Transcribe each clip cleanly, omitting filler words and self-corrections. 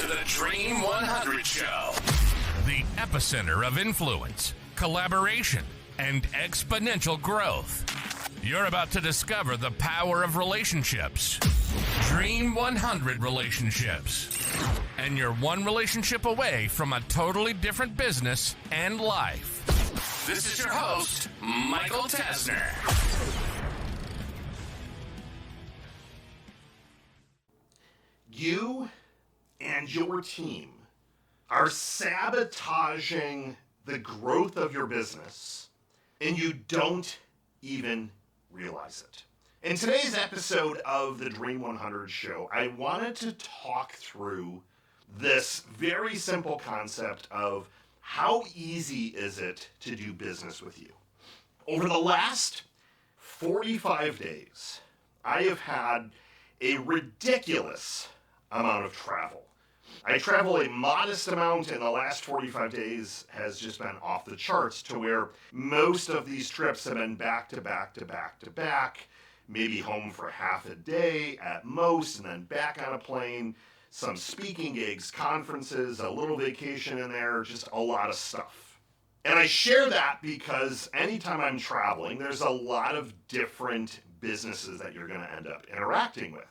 The Dream 100 Show. The epicenter of influence, collaboration, and exponential growth. You're about to discover the power of relationships. Dream 100 relationships. And you're one relationship away from a totally different business and life. This is your host, Michael Tasner. You and your team are sabotaging the growth of your business, and you don't even realize it. In today's episode of the Dream 100 Show, I wanted to talk through this very simple concept of how easy is it to do business with you. Over the last 45 days, I have had a ridiculous amount of travel. I travel a modest amount, and the last 45 days has just been off the charts, to where most of these trips have been back to back to back to back, maybe home for half a day at most, and then back on a plane, some speaking gigs, conferences, a little vacation in there, just a lot of stuff. And I share that because anytime I'm traveling, there's a lot of different businesses that you're going to end up interacting with.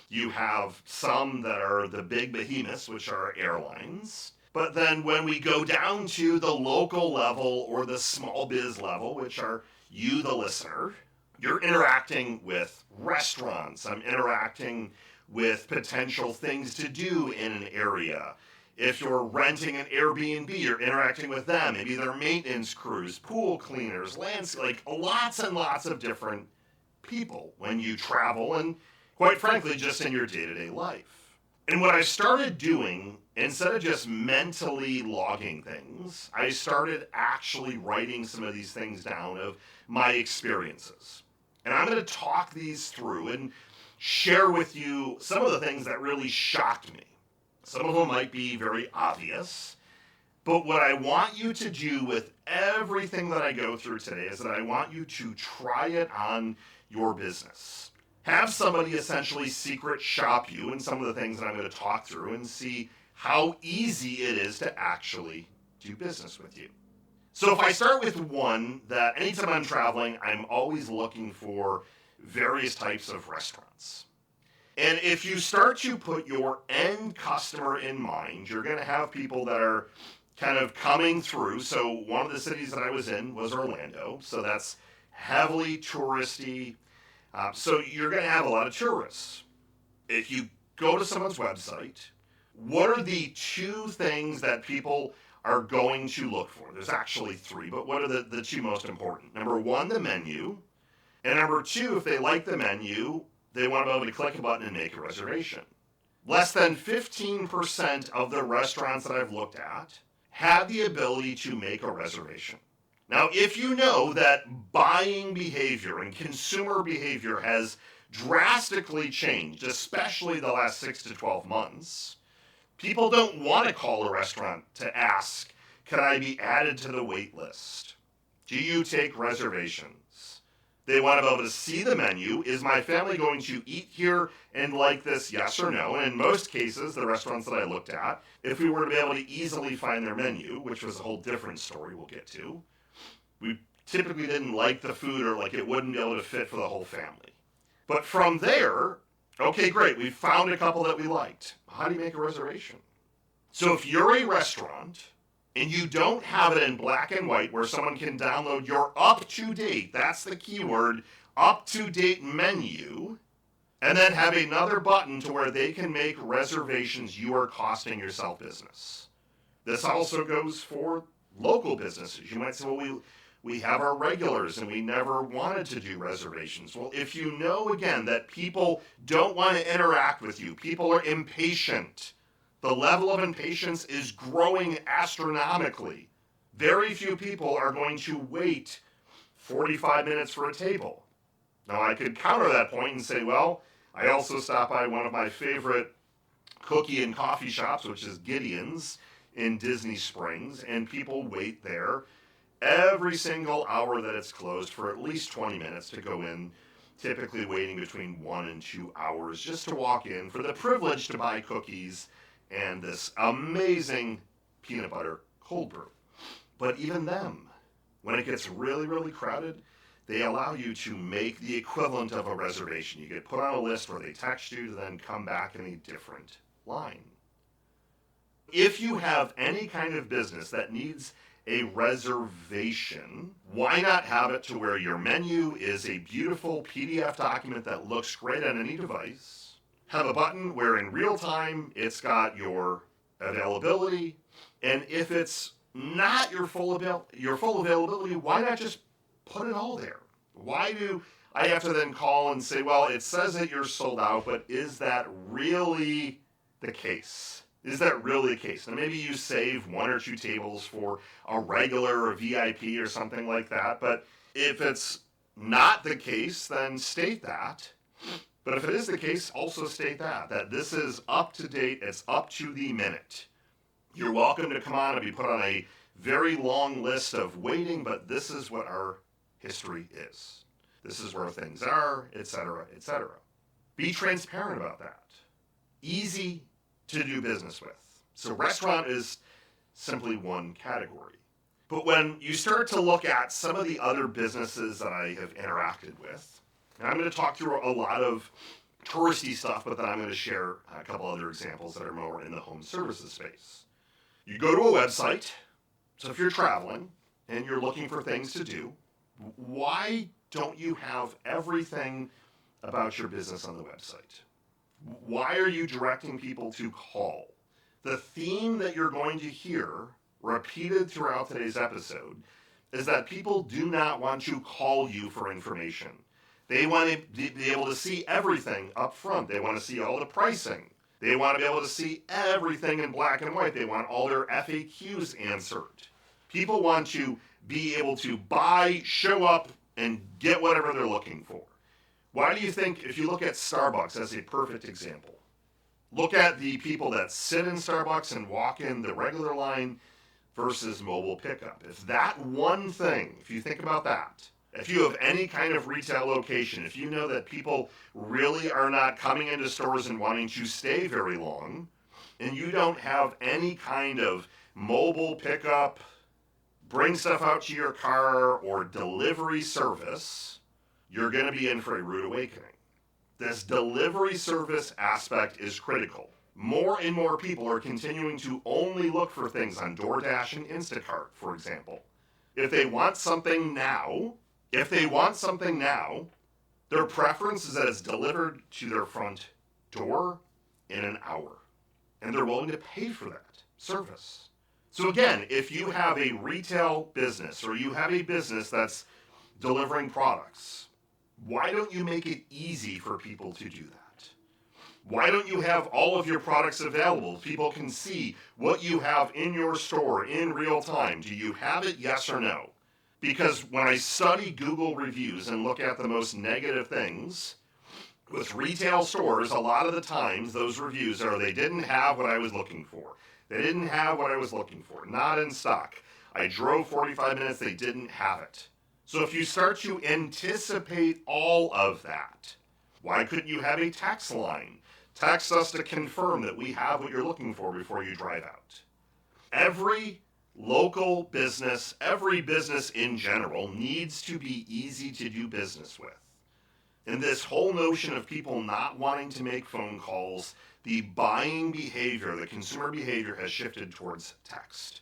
You have some that are the big behemoths, which are airlines. But then when we go down to the local level or the small biz level, which are you, the listener, you're interacting with restaurants. I'm interacting with potential things to do in an area. If you're renting an Airbnb, you're interacting with them. Maybe they're maintenance crews, pool cleaners, like lots and lots of different people when you travel, and quite frankly, just in your day-to-day life. And what I started doing, instead of just mentally logging things, I started actually writing some of these things down of my experiences. And I'm going to talk these through and share with you some of the things that really shocked me. Some of them might be very obvious, but what I want you to do with everything that I go through today is that I want you to try it on your business. Have somebody essentially secret shop you in some of the things that I'm going to talk through and see how easy it is to actually do business with you. So if I start with one, that anytime I'm traveling, I'm always looking for various types of restaurants. And if you start to put your end customer in mind, you're going to have people that are kind of coming through. So one of the cities that I was in was Orlando. So that's heavily touristy. So you're going to have a lot of tourists. If you go to someone's website, what are the two things that people are going to look for? There's actually three, but what are the two most important? Number one, the menu. And number two, if they like the menu, they want to be able to click a button and make a reservation. Less than 15% of the restaurants that I've looked at have the ability to make a reservation. Now, if you know that buying behavior and consumer behavior has drastically changed, especially the last 6 to 12 months, people don't want to call a restaurant to ask, can I be added to the wait list? Do you take reservations? They want to be able to see the menu. Is my family going to eat here and like this, yes or no? And in most cases, the restaurants that I looked at, if we were to be able to easily find their menu, which was a whole different story we'll get to, we typically didn't like the food, or like it wouldn't be able to fit for the whole family. But from there, okay, great, we found a couple that we liked. How do you make a reservation? So if you're a restaurant and you don't have it in black and white where someone can download your up-to-date, that's the keyword, up-to-date menu, and then have another button to where they can make reservations, you are costing yourself business. This also goes for local businesses. You might say, well, we have our regulars and we never wanted to do reservations. Well, if you know, again, that people don't want to interact with you, people are impatient. The level of impatience is growing astronomically. Very few people are going to wait 45 minutes for a table. Now, I could counter that point and say, well, I also stopped by one of my favorite cookie and coffee shops, which is Gideon's in Disney Springs, and people wait there every single hour that it's closed for at least 20 minutes to go in, typically waiting between 1 and 2 hours just to walk in for the privilege to buy cookies and this amazing peanut butter cold brew. But even them, when it gets really, really crowded, they allow you to make the equivalent of a reservation. You get put on a list where they text you to then come back in a different line. If you have any kind of business that needs a reservation, why not have it to where your menu is a beautiful PDF document that looks great on any device? Have a button where in real time it's got your availability, and if it's not your full availability, why not just put it all there? Why do I have to then call and say, well, it says that you're sold out, but is that really the case? Is that really the case? Now, maybe you save 1 or 2 tables for a regular or VIP or something like that, but if it's not the case, then state that. But if it is the case, also state that this is up to date, it's up to the minute. You're welcome to come on and be put on a very long list of waiting, but this is what our history is. This is where things are, etc., etc. Be transparent about that. Easy to do business with. So restaurant is simply one category. But when you start to look at some of the other businesses that I have interacted with, and I'm going to talk through a lot of touristy stuff, but then I'm going to share a couple other examples that are more in the home services space. You go to a website, so if you're traveling and you're looking for things to do, why don't you have everything about your business on the website? Why are you directing people to call? The theme that you're going to hear repeated throughout today's episode is that people do not want to call you for information. They want to be able to see everything up front. They want to see all the pricing. They want to be able to see everything in black and white. They want all their FAQs answered. People want to be able to buy, show up, and get whatever they're looking for. Why do you think, if you look at Starbucks as a perfect example, look at the people that sit in Starbucks and walk in the regular line versus mobile pickup. If that one thing, if you think about that, if you have any kind of retail location, if you know that people really are not coming into stores and wanting to stay very long, and you don't have any kind of mobile pickup, bring stuff out to your car, or delivery service, you're going to be in for a rude awakening. This delivery service aspect is critical. More and more people are continuing to only look for things on DoorDash and Instacart, for example. If they want something now, their preference is that it's delivered to their front door in an hour. And they're willing to pay for that service. So again, if you have a retail business or you have a business that's delivering products, why don't you make it easy for people to do that? Why don't you have all of your products available? People can see what you have in your store in real time. Do you have it, yes or no? Because when I study Google reviews and look at the most negative things, with retail stores, a lot of the times those reviews are, they didn't have what I was looking for. They didn't have what I was looking for. Not in stock. I drove 45 minutes, they didn't have it. So if you start to anticipate all of that, why couldn't you have a text line? Text us to confirm that we have what you're looking for before you drive out. Every local business, every business in general, needs to be easy to do business with. And this whole notion of people not wanting to make phone calls, the buying behavior, the consumer behavior has shifted towards text.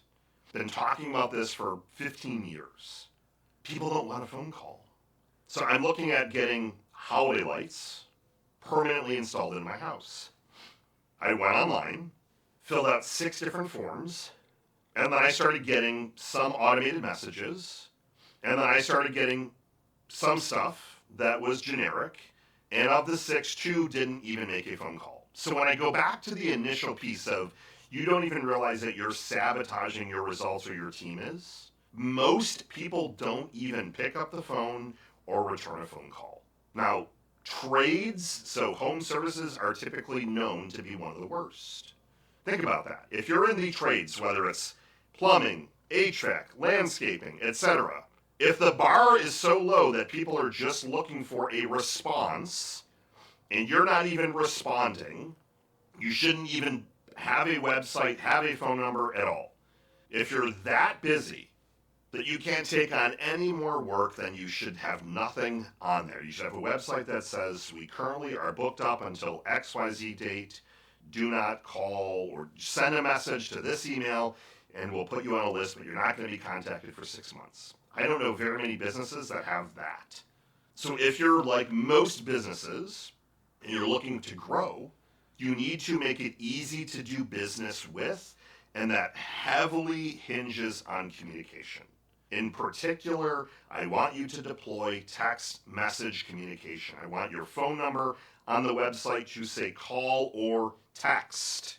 Been talking about this for 15 years. People don't want a phone call. So I'm looking at getting holiday lights permanently installed in my house. I went online, filled out 6 different forms, and then I started getting some automated messages, and then I started getting some stuff that was generic, and of the 6, 2 didn't even make a phone call. So when I go back to the initial piece of you don't even realize that you're sabotaging your results or your team is, most people don't even pick up the phone or return a phone call. Now, trades, so home services, are typically known to be one of the worst. Think about that. If you're in the trades, whether it's plumbing, HVAC, landscaping, etc., if the bar is so low that people are just looking for a response and you're not even responding, you shouldn't even have a website, have a phone number at all. If you're that busy that you can't take on any more work, then you should have nothing on there. You should have a website that says, we currently are booked up until XYZ date. Do not call or send a message to this email and we'll put you on a list, but you're not going to be contacted for 6 months. I don't know very many businesses that have that. So if you're like most businesses and you're looking to grow, you need to make it easy to do business with, and that heavily hinges on communication. In particular, I want you to deploy text message communication. I want your phone number on the website to say call or text.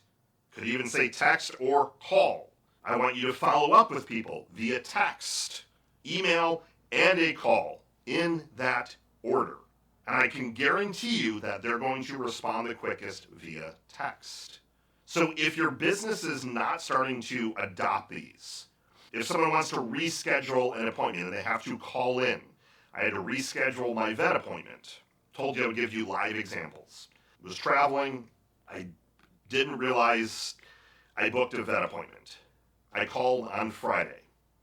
Could even say text or call. I want you to follow up with people via text, email, and a call in that order. And I can guarantee you that they're going to respond the quickest via text. So if your business is not starting to adopt these, if someone wants to reschedule an appointment and they have to call in, I had to reschedule my vet appointment. Told you I would give you live examples. I was traveling. I didn't realize I booked a vet appointment. I called on Friday.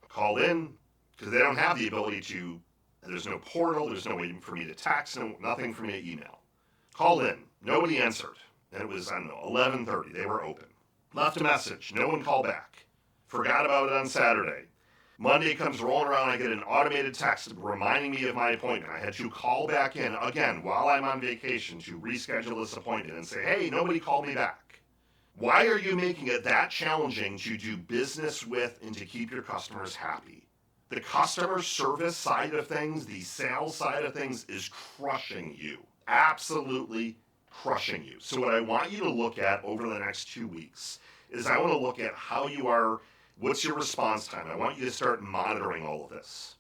Called in because they don't have the ability to, there's no portal, there's no way for me to text, nothing for me to email. Called in. Nobody answered. And it was, 11:30. They were open. Left a message. No one called back. Forgot about it on Saturday. Monday comes rolling around. I get an automated text reminding me of my appointment. I had to call back in again while I'm on vacation to reschedule this appointment and say, hey, nobody called me back. Why are you making it that challenging to do business with and to keep your customers happy? The customer service side of things, the sales side of things is crushing you. Absolutely crushing you. So what I want you to look at over the next 2 weeks is I want to look at how you are, what's your response time? I want you to start monitoring all of this.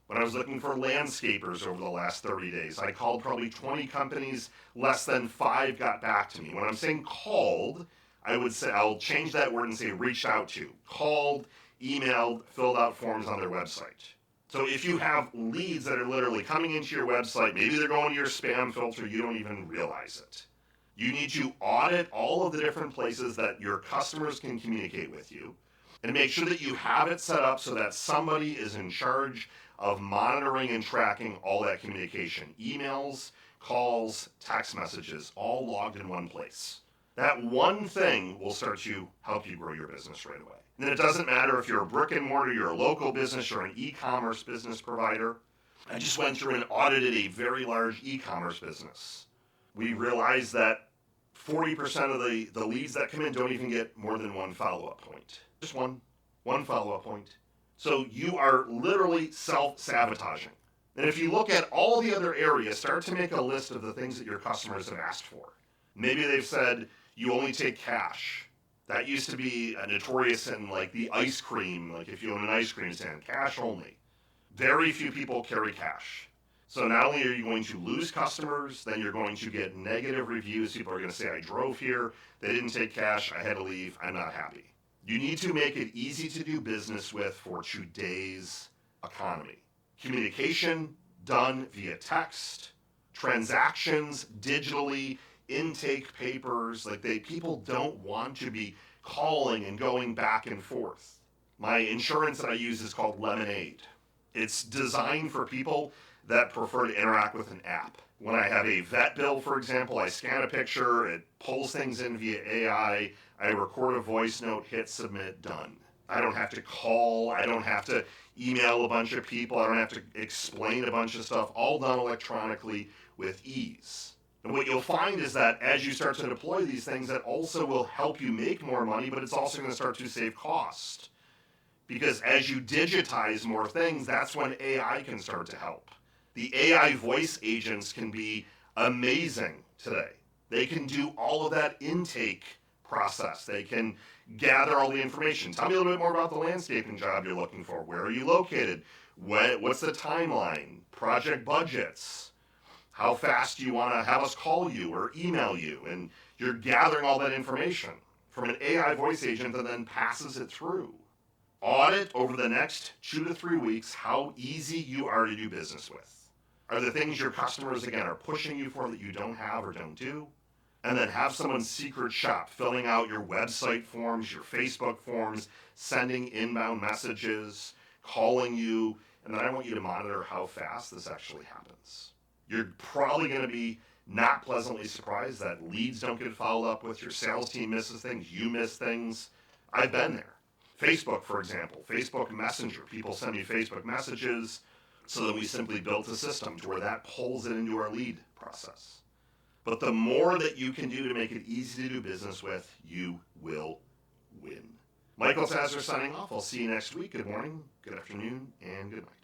When I was looking for landscapers over the last 30 days, I called probably 20 companies, less than 5 got back to me. When I'm saying called, I would say, I'll change that word and say reached out to. Called, emailed, filled out forms on their website. So if you have leads that are literally coming into your website, maybe they're going to your spam filter, you don't even realize it. You need to audit all of the different places that your customers can communicate with you and make sure that you have it set up so that somebody is in charge of monitoring and tracking all that communication. Emails, calls, text messages, all logged in one place. That one thing will start to help you grow your business right away. And it doesn't matter if you're a brick and mortar, you're a local business, you're an e-commerce business provider. I just went through and audited a very large e-commerce business. We realized that 40% of the leads that come in don't even get more than one follow-up point. Just one follow-up point. So you are literally self-sabotaging. And if you look at all the other areas, start to make a list of the things that your customers have asked for. Maybe they've said, you only take cash. That used to be a notorious in like the ice cream, like if you own an ice cream stand, cash only. Very few people carry cash. So not only are you going to lose customers, then you're going to get negative reviews. People are going to say, I drove here, they didn't take cash, I had to leave, I'm not happy. You need to make it easy to do business with for today's economy. Communication done via text, transactions digitally, intake papers, people don't want to be calling and going back and forth. My insurance that I use is called Lemonade. It's designed for people that prefer to interact with an app. When I have a vet bill, for example, I scan a picture, it pulls things in via AI, I record a voice note, hit submit, done. I don't have to call, I don't have to email a bunch of people, I don't have to explain a bunch of stuff, all done electronically with ease. And what you'll find is that as you start to deploy these things, that also will help you make more money, but it's also going to start to save cost. Because as you digitize more things, that's when AI can start to help. The AI voice agents can be amazing today. They can do all of that intake process. They can gather all the information. Tell me a little bit more about the landscaping job you're looking for. Where are you located? What's the timeline? Project budgets? How fast do you want to have us call you or email you? And you're gathering all that information from an AI voice agent that then passes it through. Audit over the next 2 to 3 weeks how easy you are to do business with. Are the things your customers, again, are pushing you for that you don't have or don't do? and then have someone secret shop filling out your website forms, your Facebook forms, sending inbound messages, calling you, and then I want you to monitor how fast this actually happens. You're probably going to be not pleasantly surprised that leads don't get followed up with, your sales team misses things, you miss things. I've been there. Facebook, for example, Facebook Messenger. People send me Facebook messages, so that we simply built a system to where that pulls it into our lead process. But the more that you can do to make it easy to do business with, you will win. Michael Tasner signing off. I'll see you next week. Good morning, good afternoon, and good night.